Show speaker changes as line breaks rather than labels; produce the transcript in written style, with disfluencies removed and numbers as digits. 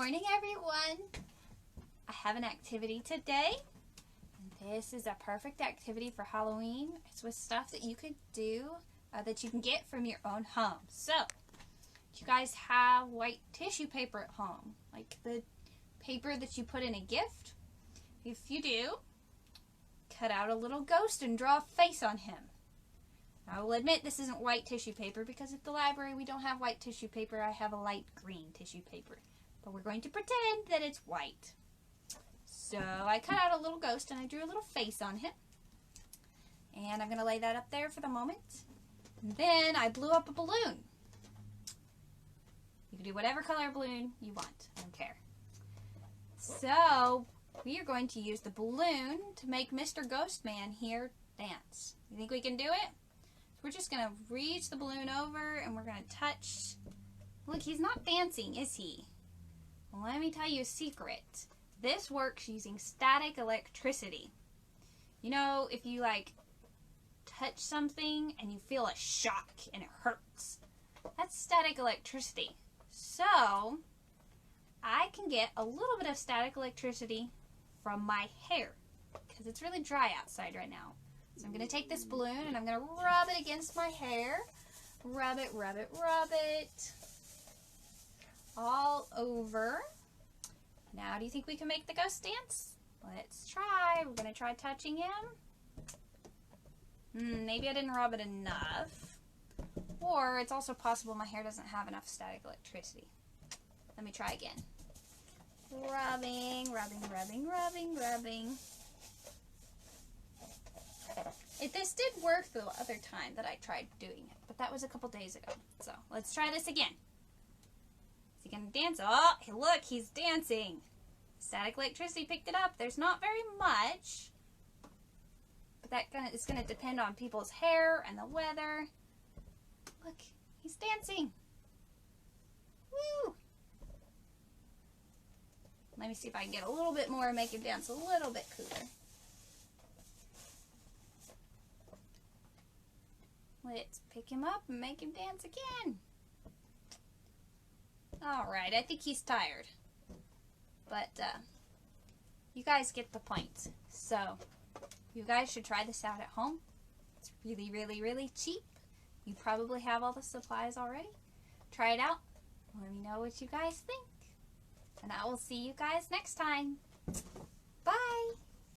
morning, everyone. I have an activity today. And this is a perfect activity for Halloween. It's with stuff that you could do, that you can get from your own home. So, do you guys have white tissue paper at home? Like the paper that you put in a gift? If you do, cut out a little ghost and draw a face on him. I will admit this isn't white tissue paper because at the library we don't have white tissue paper. I have a light green tissue paper. But we're going to pretend that it's white. So I cut out a little ghost and I drew a little face on him. And I'm going to lay that up there for the moment. And then I blew up a balloon. You can do whatever color balloon you want. I don't care. So we are going to use the balloon to make Mr. Ghostman here dance. You think we can do it? We're just going to reach the balloon over and we're going to touch. Look, he's not dancing, is he? Well, let me tell you a secret. This works using static electricity. You know, if you touch something and you feel a shock and it hurts, that's static electricity. So, I can get a little bit of static electricity from my hair because it's really dry outside right now. So I'm going to take this balloon and I'm going to rub it against my hair. Rub it, rub it, rub it. All over. Now, do you think we can make the ghost dance? Let's try. We're going to try touching him. Maybe I didn't rub it enough. Or it's also possible my hair doesn't have enough static electricity. Let me try again. Rubbing, rubbing, rubbing, rubbing, rubbing. This did work the other time that I tried doing it, but that was a couple days ago. So let's try this again. Is he going to dance? Oh, look, he's dancing. Static electricity picked it up. There's not very much, but it's going to depend on people's hair and the weather. Look, he's dancing. Woo! Let me see if I can get a little bit more and make him dance a little bit cooler. Let's pick him up and make him dance again. Alright, I think he's tired. But, you guys get the point. So, you guys should try this out at home. It's really, really, really cheap. You probably have all the supplies already. Try it out. Let me know what you guys think. And I will see you guys next time. Bye!